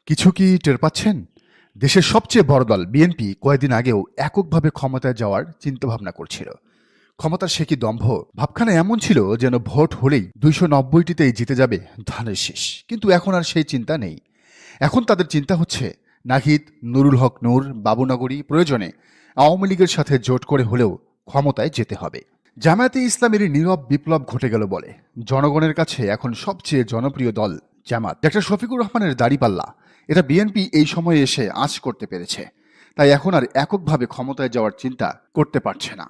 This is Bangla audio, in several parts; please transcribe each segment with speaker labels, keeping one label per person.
Speaker 1: কিছু কি টের পাচ্ছেন? দেশের সবচেয়ে বড় দল বিএনপি কয়েকদিন আগেও এককভাবে ক্ষমতায় যাওয়ার চিন্তাভাবনা করছিল। ক্ষমতার সে কি দম্ভ! ভাবখানা এমন ছিল যেন ভোট হলেই 290টিতেই জিতে যাবে ধানের শীষ। কিন্তু এখন আর সেই চিন্তা নেই। এখন তাদের চিন্তা হচ্ছে নাহিদ, নুরুল হক নূর, বাবুনগরী প্রয়োজনে আওয়ামী লীগের সাথে জোট করে হলেও ক্ষমতায় যেতে হবে। জামায়াতে ইসলামের নীরব বিপ্লব ঘটে গেল বলে জনগণের কাছে এখন সবচেয়ে জনপ্রিয় দল জামাত। ডক্টর শফিকুর রহমানের দাড়িপাল্লা এটা বিএনপি এই সময়ে এসে আঁচ করতে পেরেছে। তাই এখন আর এককভাবে ক্ষমতায় যাওয়ার চিন্তা করতে পারছে না।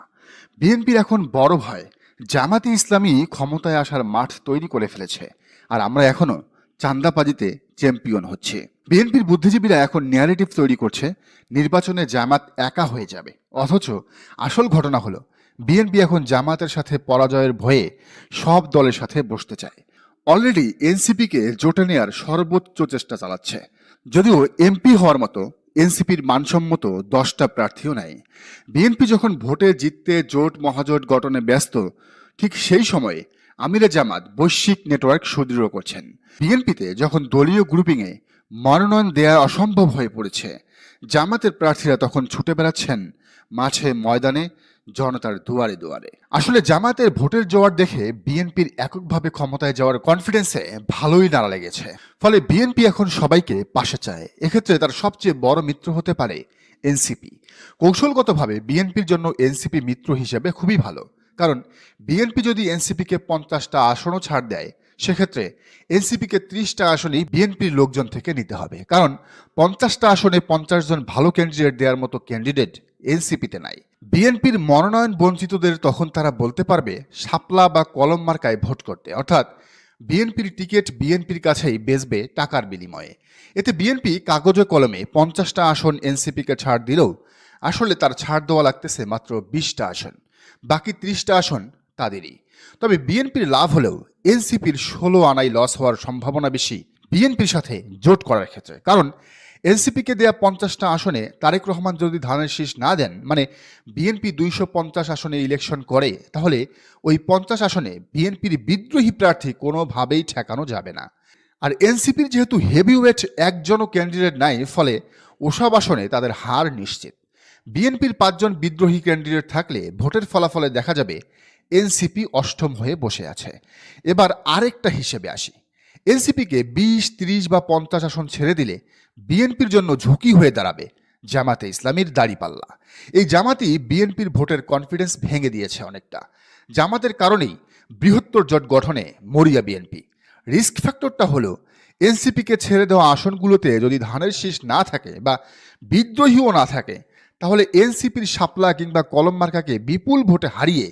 Speaker 1: বিএনপির এখন বড় ভয় জামাতে ইসলামী ক্ষমতায় আসার মাঠ তৈরি করে ফেলেছে, আর আমরা এখনো চান্দাবাজিতে চ্যাম্পিয়ন হচ্ছে। বিএনপির বুদ্ধিজীবীরা এখন ন্যারেটিভ তৈরি করছে নির্বাচনে জামাত একা হয়ে যাবে, অথচ আসল ঘটনা হলো বিএনপি এখন জামাতের সাথে পরাজয়ের ভয়ে সব দলের সাথে বসতে চায়। অলরেডি এনসিপিকে জোটে নেয়ার সর্বোচ্চ চেষ্টা চালাচ্ছে। যদিও এমপি হওয়ার মতো এনসিপির মানসম্মত 10টা প্রার্থীও নাই। বিএনপি যখন ভোটে জিততে জোট মহাজোট গঠনে ব্যস্ত, ঠিক সেই সময়ে আমিরে জামাত বৈশ্বিক নেটওয়ার্ক সুদৃঢ় করছেন। বিএনপিতে যখন দলীয় গ্রুপিংয়ে মনোনয়ন দেয়া অসম্ভব হয়ে পড়েছে, জামাতের প্রার্থীরা তখন ছুটে বেড়াচ্ছেন মাঠে ময়দানে, জনতার দুয়ারে দুয়ারে। আসলে জামাতের ভোটের জোয়ার দেখে বিএনপির এককভাবে ক্ষমতায় যাওয়ার কনফিডেন্সে ভালোই নাড়া লেগেছে। ফলে বিএনপি এখন সবাইকে পাশে চায়। এক্ষেত্রে তার সবচেয়ে বড় মিত্র হতে পারে এনসিপি। কৌশলগতভাবে বিএনপির জন্য এনসিপি মিত্র হিসেবে খুবই ভালো, কারণ বিএনপি যদি এনসিপিকে 50টা আসনও ছাড় দেয়, সেক্ষেত্রে এনসিপিকে 30টা আসনই বিএনপির লোকজন থেকে নিতে হবে, কারণ 50টা আসনে 50 জন ভালো ক্যান্ডিডেট দেওয়ার মতো ক্যান্ডিডেট এনসিপিতে নাই। বিএনপির মনোনয়ন বঞ্চিতদের তখন তারা বলতে পারবে শাপলা বা কলম মার্কায় ভোট করতে, অর্থাৎ বিএনপির টিকিট বিএনপির কাছেই বেচবে টাকার বিনিময়ে। এতে বিএনপি কাগজে কলমে 50টা আসন এনসিপিকে ছাড় দিলেও আসলে তার ছাড় দেওয়া লাগতেছে মাত্র 20টা আসন, বাকি 30টা আসন তাদেরই। তবে বিএনপির লাভ হলেও এনসিপির 16 আনাই লস হওয়ার সম্ভাবনা বেশি বিএনপির সাথে জোট করার ক্ষেত্রে। কারণ এনসিপিকে দেয়া 50টা আসনে তারেক রহমান যদি ধানের শীষ না দেন, মানে বিএনপি 250 আসনে ইলেকশন করে, তাহলে ওই 50 আসনে বিএনপির বিদ্রোহী প্রার্থী কোনোভাবেই ঠেকানো যাবে না। আর এনসিপির যেহেতু হেভিওয়েট একজনও ক্যান্ডিডেট নাই, ফলে ওসব আসনে তাদের হার নিশ্চিত। বিএনপির 5 জন বিদ্রোহী ক্যান্ডিডেট থাকলে ভোটের ফলাফলে দেখা যাবে এনসিপি অষ্টম হয়ে বসে আছে। এবার আরেকটা হিসেবে আসি। এনসিপিকে 20, 30 বা 50 আসন ছেড়ে দিলে বিএনপির জন্য ঝুঁকি হয়ে দাঁড়াবে জামাতে ইসলামীর দাড়িপাল্লা। এই জামাতই বিএনপির ভোটের কনফিডেন্স ভেঙে দিয়েছে অনেকটা। জামাতের কারণেই বৃহত্তর জোট গঠনে মরিয়া বিএনপি। রিস্ক ফ্যাক্টরটা হলো এনসিপিকে ছেড়ে দেওয়া আসনগুলোতে যদি ধানের শীষ না থাকে বা বিদ্রোহীও না থাকে, তাহলে এনসিপির শাপলা কিংবা কলম মার্কাকে বিপুল ভোটে হারিয়ে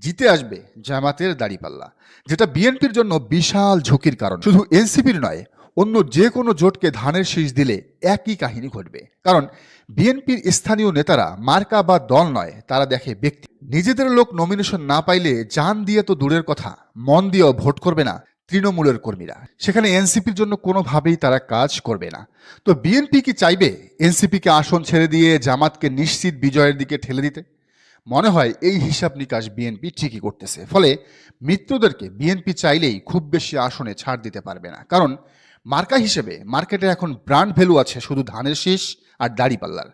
Speaker 1: জিতে আসবে জামাতের দাড়িপাল্লা, যেটা বিএনপির জন্য বিশাল ঝুঁকির কারণ। শুধু এনসিপির নয়, অন্য যে কোনো জোটকে ধানের শীষ দিলে একই কাহিনী ঘটবে। কারণ বিএনপির স্থানীয় নেতারা মার্কা বা দল নয়, তারা দেখে ব্যক্তি। নিজেদের লোক নমিনেশন না পাইলে জান দিয়ে তো দূরের কথা, মন দিয়েও ভোট করবে না তৃণমূলের কর্মীরা। সেখানে এনসিপির জন্য কোনোভাবেই তারা কাজ করবে না। তো বিএনপি কি চাইবে এনসিপিকে আসন ছেড়ে দিয়ে জামাতকে নিশ্চিত বিজয়ের দিকে ঠেলে দিতে? মনে হয় এই হিসাব নিকাশ বিএনপি ঠিকই করতেছে। ফলে মিত্রদেরকে বিএনপি চাইলেই খুব বেশি আসনে ছাড় দিতে পারবে না, কারণ মার্কা হিসেবে মার্কেটে এখন ব্র্যান্ড ভ্যালু আছে শুধু ধানের শীষ আর দাড়িপাল্লার।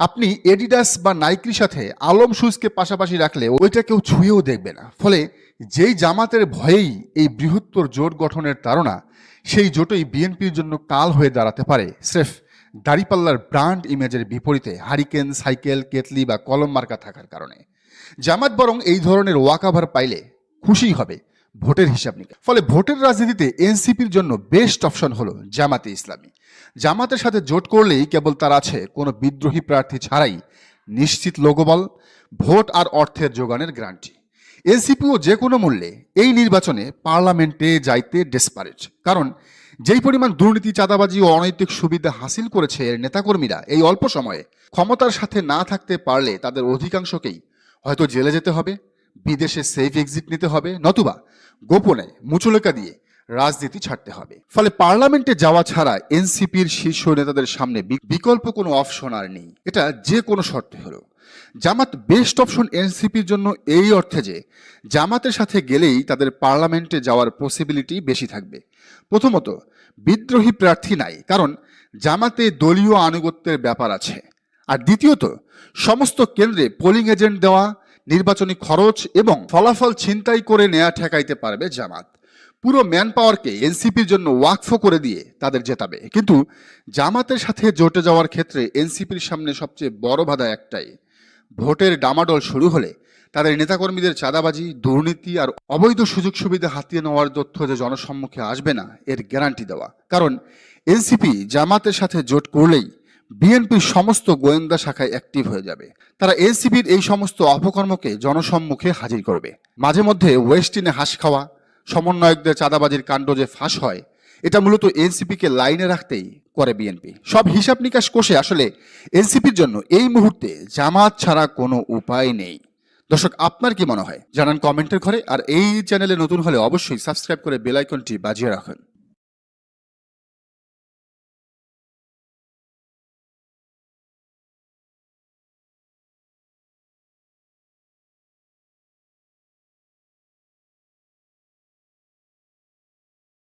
Speaker 1: আপনি এডিডাস বা নাইকির সাথে আলম শুজকে পাশাপাশি রাখলে ওইটা কেউ ছুঁয়েও দেখবে না। ফলে যেই জামাতের ভয়েই এই বৃহত্তর জোট গঠনের তাড়না, সেই জোটই বিএনপির জন্য কাল হয়ে দাঁড়াতে পারে স্রেফ দাড়িপাল্লার ব্র্যান্ড ইমেজের বিপরীতে হারিকেন, সাইকেল, কেতলি বা কলম মার্কা থাকার কারণে। জামাত বরং এই ধরনের ওয়াকওভার পাইলে খুশি হবে ভোটের হিসাব নিকাশ। ফলে ভোটের রাজনীতিতে এনসিপির জন্য বেস্ট অপশন হলো জামাতে ইসলামী। জামাতের সাথে জোট করলেই কেবল তার আছে কোনো বিদ্রোহী প্রার্থী ছাড়াই নিশ্চিত লোকবল, ভোট আর অর্থের যোগানের গ্যারান্টি। এনসিপিও যে কোনো মূল্যে এই নির্বাচনে পার্লামেন্টে যাইতে ডেসপারেট, কারণ যেই পরিমাণ দুর্নীতি, চাঁদাবাজি ও অনৈতিক সুবিধা হাসিল করেছে এর নেতাকর্মীরা এই অল্প সময়ে, ক্ষমতার সাথে না থাকতে পারলে তাদের অধিকাংশকেই হয়তো জেলে যেতে হবে, বিদেশে সেফ এক্সিট নিতে হবে, নতুবা গোপনে মুচলেকা দিয়ে রাজনীতি ছাড়তে হবে। ফলে পার্লামেন্টে যাওয়া ছাড়া এনসিপির শীর্ষ নেতাদের সামনে বিকল্প কোনো অপশন আর নেই। এটা যে কোনো শর্তে হলো। জামাত বেস্ট অপশন এনসিপির জন্য এই অর্থে যে জামাতের সাথে গেলেই তাদের পার্লামেন্টে যাওয়ার পসিবিলিটি বেশি থাকবে। প্রথমত, বিদ্রোহী প্রার্থী নাই, কারণ জামাতে দলীয় আনুগত্যের ব্যাপার আছে। আর দ্বিতীয়ত, সমস্ত কেন্দ্রে পোলিং এজেন্ট দেওয়া, নির্বাচনী খরচ এবং ফলাফল ছিনতাই করে নেওয়া ঠেকাইতে পারবে জামাত। পুরো ম্যান পাওয়ারকে এনসিপির জন্য ওয়াকফ করে দিয়ে তাদের জেতাবে। কিন্তু জামাতের সাথে জোটে যাওয়ার ক্ষেত্রে এনসিপির সামনে সবচেয়ে বড় বাধা একটাই, ভোটের ডামাডোল শুরু হলে তাদের নেতাকর্মীদের চাঁদাবাজি, দুর্নীতি আর অবৈধ সুযোগ সুবিধা হাতিয়ে নেওয়ার তথ্য যে জনসম্মুখে আসবে না এর গ্যারান্টি দেওয়া। কারণ এনসিপি জামাতের সাথে জোট করলেই বিএনপির সমস্ত গোয়েন্দা শাখায় অ্যাক্টিভ হয়ে যাবে। তারা এনসিপির এই সমস্ত অপকর্মকে জনসম্মুখে হাজির করবে। মাঝে মধ্যে ওয়েস্টিনে হাঁস খাওয়া, সমন্বয়কদের চাঁদাবাজির কাণ্ড যে ফাঁস হয়, এটা মূলত এনসিপিকে লাইনে রাখতেই করে বিএনপি। সব হিসাব নিকাশ কষে আসলে এনসিপির জন্য এই মুহূর্তে জামাত ছাড়া কোনো উপায় নেই। দর্শক, আপনার কি মনে হয় জানান কমেন্টের ঘরে। আর এই চ্যানেলে নতুন হলে অবশ্যই সাবস্ক্রাইব করে বেল আইকনটি বাজিয়ে রাখুন।